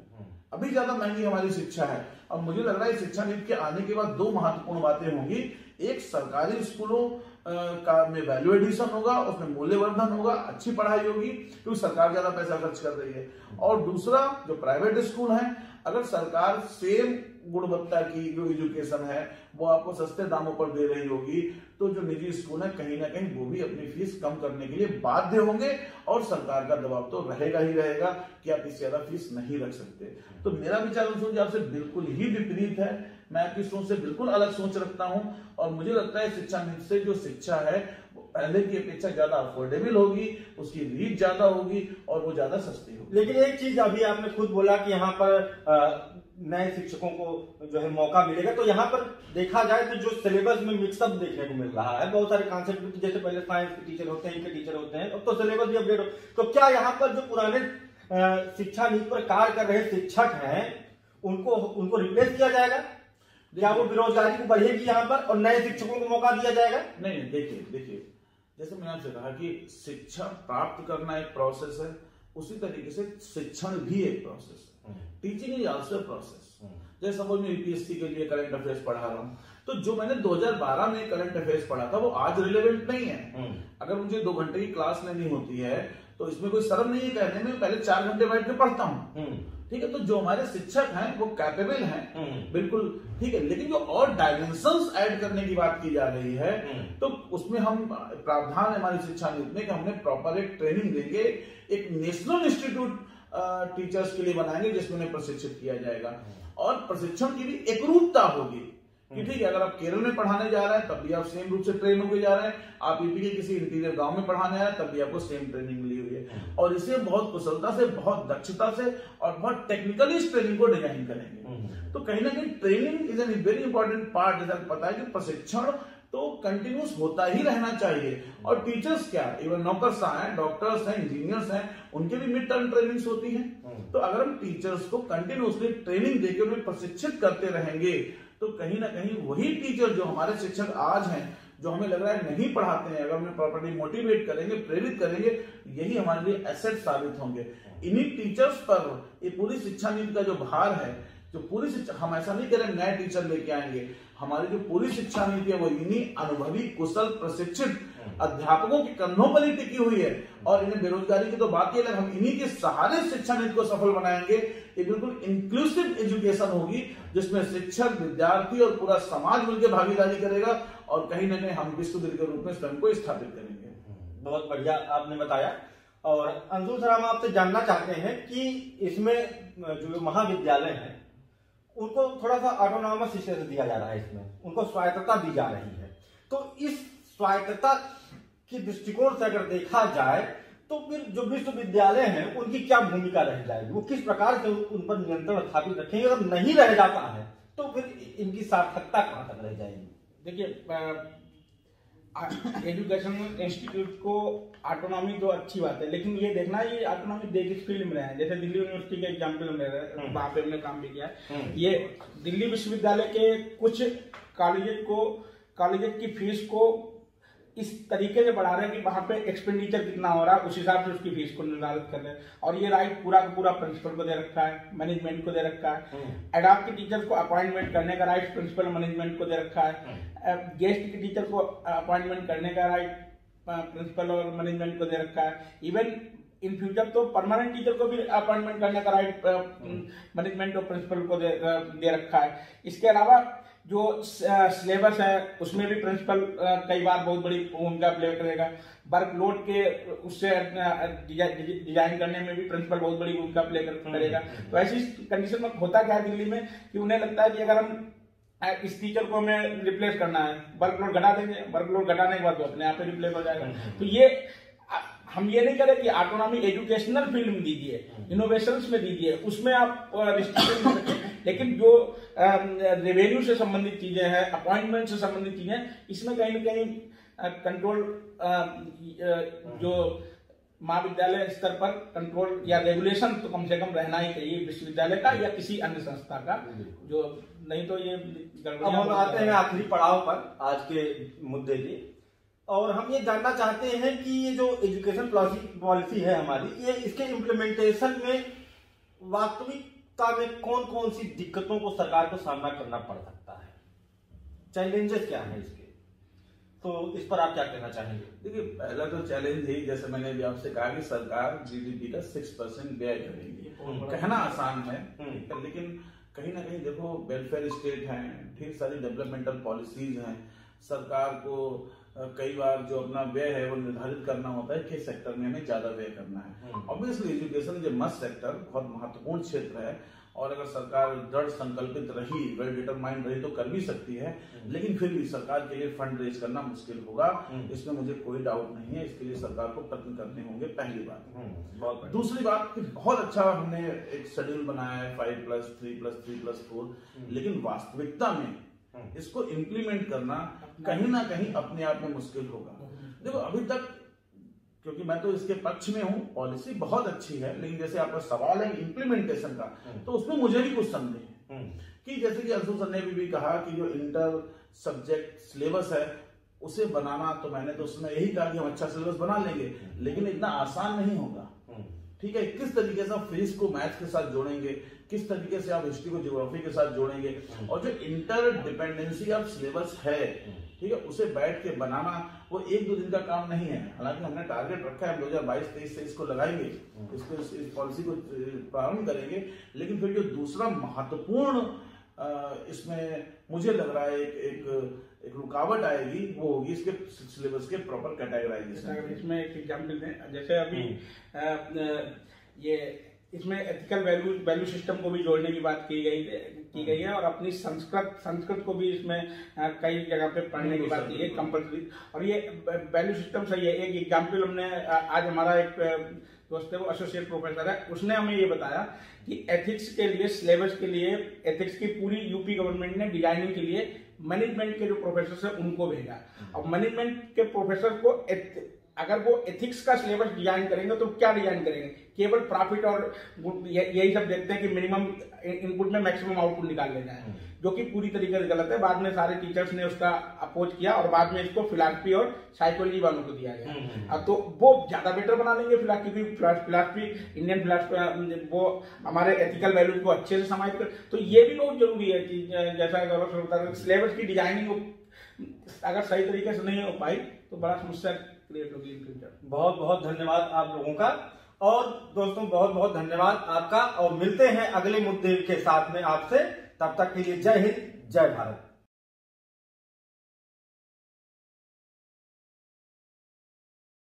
अभी ज्यादा महंगी हमारी शिक्षा है, और मुझे लग रहा है शिक्षा नीति के आने के बाद 2 महत्वपूर्ण बातें होंगी। एक, सरकारी स्कूलों का में वैल्यू एडिशन होगा, उसमें मूल्यवर्धन होगा, अच्छी पढ़ाई होगी क्योंकि सरकार ज्यादा पैसा खर्च कर रही है। और दूसरा, जो प्राइवेट स्कूल हैं, अगर सरकार सेम गुणवत्ता की जो एजुकेशन है वो आपको सस्ते दामों पर दे रही होगी, तो जो निजी स्कूल है कहीं ना कहीं वो भी अपनी फीस कम करने के लिए बाध्य होंगे, और सरकार का दबाव तो रहेगा ही रहेगा कि आप इससे ज्यादा फीस नहीं रख सकते। तो मेरा विचार सोच आपसे बिल्कुल ही विपरीत है, मैं आपकी सोच से बिल्कुल अलग सोच रखता हूं, और मुझे लगता है शिक्षा नीति से जो शिक्षा है वो पहले की अपेक्षा ज्यादा अफोर्डेबल होगी, उसकी रीच ज्यादा होगी और वो ज्यादा सस्ती होगी। लेकिन एक चीज अभी आपने खुद बोला कि यहाँ पर नए शिक्षकों को जो है मौका मिलेगा, तो यहाँ पर देखा जाए तो जो सिलेबस में मिक्सअप देखने को मिल रहा है, बहुत सारे कॉन्सेप्ट, जैसे पहले साइंस के टीचर होते हैं, इनके टीचर होते हैं, अब तो सिलेबस भी अपडेट हो, तो क्या यहाँ पर जो पुराने शिक्षा नीति पर कार्य कर रहे शिक्षक हैं उनको रिप्लेस किया जाएगा? क्या वो बेरोजगारी को बढ़ेगी यहाँ पर और नए शिक्षकों को मौका दिया जाएगा? नहीं, देखिए जैसे मैंने आपसे कहा कि शिक्षा प्राप्त करना एक प्रोसेस है, उसी तरीके से शिक्षण भी एक प्रोसेस है। Teaching is also process. जैसे सपोज मैं यूपीएससी के लिए करंट अफेयर्स पढ़ा रहा हूँ, तो जो मैंने 2012 में करंट अफेयर्स पढ़ा था वो आज रिलेवेंट नहीं है। अगर मुझे 2 घंटे की क्लास लेनी होती है तो इसमें कोई शर्म नहीं है कहने में, पहले 4 घंटे बैठ के पढ़ता हूँ, ठीक है। तो जो हमारे शिक्षक हैं वो कैपेबल हैं, बिल्कुल ठीक है, लेकिन जो और डायमेंशंस ऐड करने की बात की जा रही है, तो उसमें हम प्रावधान है हमारी शिक्षा नीति में कि हमने प्रॉपर एक ट्रेनिंग देंगे, एक नेशनल इंस्टीट्यूट टीचर्स के लिए बनाएंगे जिसमें उन्हें प्रशिक्षित किया जाएगा, और प्रशिक्षण की भी एकरूपता होगी कि ठीक है, अगर आप केरल में पढ़ाने जा रहे हैं तब भी आप सेम रूप से ट्रेन होकर जा रहे हैं, आप यूपी के किसी इंटीरियर गांव में पढ़ाने आ रहे हैं तब भी आपको सेम ट्रेनिंग मिली हुई है, और इसे बहुत कुशलता से, बहुत दक्षता से और बहुत टेक्निकली इस ट्रेनिंग को डिजाइन करेंगे। तो कहीं ना कहीं training is an very important part. जैसा पता है कि प्रशिक्षण तो कंटिन्यूस होता ही रहना चाहिए, और टीचर्स क्या, इवन नौकरशाह हैं, डॉक्टर्स हैं, इंजीनियर्स हैं, उनके भी मिड टर्म ट्रेनिंग्स होती है। तो अगर हम टीचर्स को कंटिन्यूसली ट्रेनिंग देकर उन्हें प्रशिक्षित करते रहेंगे तो कहीं ना कहीं वही टीचर जो हमारे शिक्षक आज हैं, जो हमें लग रहा है नहीं पढ़ाते हैं, अगर उन्हें प्रॉपर्ली मोटिवेट करेंगे, प्रेरित करेंगे, यही हमारे लिए एसेट साबित होंगे। इन्हीं टीचर्स पर ये पूरी शिक्षा नीति का जो भार है, जो पूरी शिक्षा, हम ऐसा नहीं करें नए टीचर लेके आएंगे, हमारी जो पूरी शिक्षा नीति है वो इन्हीं अनुभवी, कुशल, प्रशिक्षित अध्यापकों के कंधों पर ही टिकी हुई है। और इन्हें बेरोजगारी की तो बात ही अलग, हम इन्हीं के सहारे शिक्षा नीति को सफल बनाएंगे। ये बिल्कुल इंक्लूसिव एजुकेशन होगी जिसमें शिक्षक, विद्यार्थी और पूरा समाज मिलकर भागीदारी करेगा, और कहीं ना कहीं हम विश्वविद्यालय के रूप में स्वयं को स्थापित करेंगे। बहुत बढ़िया आपने बताया। और अंशुल सर, हम आपसे जानना चाहते हैं कि इसमें जो महाविद्यालय है उनको थोड़ा सा ऑटोनॉमस स्टेटस दिया जा रहा है, इसमें उनको स्वायत्तता दी जा रही है, तो इस स्वायत्तता के दृष्टिकोण से अगर देखा जाए तो फिर जो विश्वविद्यालय हैं उनकी क्या भूमिका रह जाएगी, वो किस प्रकार से उन पर नियंत्रण स्थापित रखेंगे? अगर नहीं रह जाता है तो फिर इनकी सार्थकता कहां तक रह जाएगी? देखिए, एजुकेशन इंस्टीट्यूट को ऑटोनॉमी तो अच्छी बात है, लेकिन ये देखना ये ऑटोनॉमी दे किस फील्ड में रहे। जैसे दिल्ली यूनिवर्सिटी का एग्जाम्पल ले रहे हैं, वहां पे हमने काम भी किया है। ये दिल्ली विश्वविद्यालय के कुछ कॉलेज की फीस को इस तरीके से बढ़ा रहे हैं कि वहां पे एक्सपेंडिचर कितना हो रहा है उस हिसाब से उसकी फीस को निर्धारित कर रहे हैं, और ये राइट पूरा का पूरा प्रिंसिपल को दे रखा है, मैनेजमेंट को दे रखा है। एडॉप के टीचर को अपॉइंटमेंट करने का राइट प्रिंसिपल मैनेजमेंट को दे रखा है। गेस्ट के टीचर को अपॉइंटमेंट करने का राइट प्रिंसिपल और मैनेजमेंट को दे रखा है। इवन इन फ्यूचर तो परमानेंट टीचर को भी अपॉइंटमेंट करने का राइट मैनेजमेंट और प्रिंसिपल को दे रखा है। इसके अलावा जो सिलेबस है उसमें भी प्रिंसिपल कई बार बहुत बड़ी भूमिका प्ले करेगा। वर्कलोड के उससे डिजाइन करने में भी प्रिंसिपल बहुत बड़ी भूमिका प्ले करेगा। तो ऐसी कंडीशन में होता क्या है दिल्ली में कि उन्हें लगता है कि अगर हम इस टीचर को हमें रिप्लेस करना है, वर्कलोड घटा देंगे, वर्कलोड घटाने के बाद तो अपने आप ही रिप्लेस हो जाएगा। तो ये हम ये नहीं करें कि ऑटोनॉमी एजुकेशनल फील्ड में दीजिए, इनोवेशंस में दीजिए, उसमें आप रिस्ट्रिक्शन कर सकते हैं, लेकिन जो रेवेन्यू से संबंधित चीजें हैं, अपॉइंटमेंट से संबंधित चीजें, इसमें कहीं ना कहीं कंट्रोल जो महाविद्यालय स्तर पर कंट्रोल या रेगुलेशन तो कम से कम रहना ही चाहिए विश्वविद्यालय का या किसी अन्य संस्था का, जो नहीं तो ये अब हम आते हैं आखिरी पड़ाव पर आज के मुद्दे की, और हम ये जानना चाहते हैं कि ये जो एजुकेशन पॉलिसी है हमारी, ये इसके इम्प्लीमेंटेशन में वास्तविकता में कौन कौन सी दिक्कतों को सरकार को सामना करना पड़ सकता है, चैलेंजेस क्या है इसके, तो इस पर आप क्या कहना चाहेंगे? देखिए, पहला तो चैलेंज ही, जैसे मैंने भी आपसे कहा कि सरकार जीडीपी का 6% व्यय करेगी। कहना आसान है, लेकिन कहीं ना कहीं देखो वेलफेयर स्टेट है, ढेर सारी डेवलपमेंटल पॉलिसीज हैं, सरकार को कई बार जो अपना व्यय है वो निर्धारित करना होता है किस सेक्टर में हमें ज्यादा व्यय करना है। Obviously education is a must sector, बहुत महत्वपूर्ण क्षेत्र है, और अगर सरकार दृढ़ संकल्पित रही, वेल डिटरमाइंड रही तो कर भी सकती है, लेकिन फिर भी सरकार के लिए फंड रेज करना मुश्किल होगा, इसमें मुझे कोई डाउट नहीं है। इसके लिए सरकार को प्रयत्न करने होंगे, पहली बात। दूसरी बात कि बहुत अच्छा हमने एक शेड्यूल बनाया है 5+3+3+4, लेकिन वास्तविकता में इसको इम्प्लीमेंट करना कहीं ना कहीं अपने आप में मुश्किल होगा। देखो अभी तक, क्योंकि मैं तो इसके पक्ष में हूं, पॉलिसी बहुत अच्छी है, लेकिन जैसे आपका सवाल है इम्प्लीमेंटेशन का, तो उसमें मुझे भी कुछ संदेह है कि जैसे कि अंशु सर ने भी कहा कि जो इंटर सब्जेक्ट सिलेबस है उसे बनाना, तो मैंने तो उसमें यही कहा कि हम अच्छा सिलेबस बना लेंगे, लेकिन इतना आसान नहीं होगा। ठीक है, किस तरीके से आप फिजिक्स को मैथ्स के साथ जोड़ेंगे, किस तरीके से आप हिस्ट्री को ज्योग्राफी के साथ जोड़ेंगे, और जो इंटर डिपेंडेंसी ऑफ सिलेबस है, ठीक है, उसे बैठ के बनाना वो 1-2 दिन का काम नहीं है। हालांकि हमने टारगेट रखा है 2022-23 से इसको लगाएंगे, इसको इस पॉलिसी को प्रारंभ करेंगे, लेकिन फिर जो दूसरा महत्वपूर्ण इसमें मुझे लग रहा है एक रुकावट आएगी, वो होगी इसके सिलेबस के प्रॉपर कैटेगराइजेशन। इसमें एक एग्जाम्पल दें, जैसे अभी ये इसमें एथिकल वैल्यू सिस्टम को भी जोड़ने की बात की गई है और अपनी संस्कृत को भी इसमें कई जगह पे पढ़ने की बात की है कंपल्सरी। और ये वैल्यू सिस्टम सही है। एक एग्जाम्पल हमने आज हमारा एक दोस्त है, वो एसोसिएट प्रोफेसर है, उसने हमें ये बताया कि एथिक्स के लिए सिलेबस के लिए एथिक्स की पूरी यूपी गवर्नमेंट ने डिजाइनिंग के लिए मैनेजमेंट के जो प्रोफेसर है उनको भेजा। और मैनेजमेंट के प्रोफेसर को अगर वो एथिक्स का सिलेबस डिजाइन करेंगे तो क्या डिजाइन करेंगे? केवल प्रॉफिट और यही सब देखते हैं कि मिनिमम इनपुट में मैक्सिमम आउटपुट निकाल लेना है, जो कि पूरी तरीके से गलत है। बाद में सारे टीचर्स ने उसका अपोज किया और बाद में इसको फिलॉसफी और साइकोलॉजी वालों को दिया गया। तो वो ज्यादा बेटर बना लेंगे फिलॉसफी, इंडियन फिलॉसफी, वो हमारे एथिकल वैल्यूज को अच्छे से समाहित कर। तो ये भी बहुत जरूरी है कि जैसा गौरव सर बता रहे, सिलेबस की डिजाइनिंग अगर सही तरीके से नहीं हो पाई तो बड़ा समस्या क्रिएट होगी इन फ्यूचर। बहुत बहुत धन्यवाद आप लोगों का। और दोस्तों बहुत बहुत धन्यवाद आपका, और मिलते हैं अगले मुद्दे के साथ में आपसे। तब तक के लिए जय हिंद, जय भारत।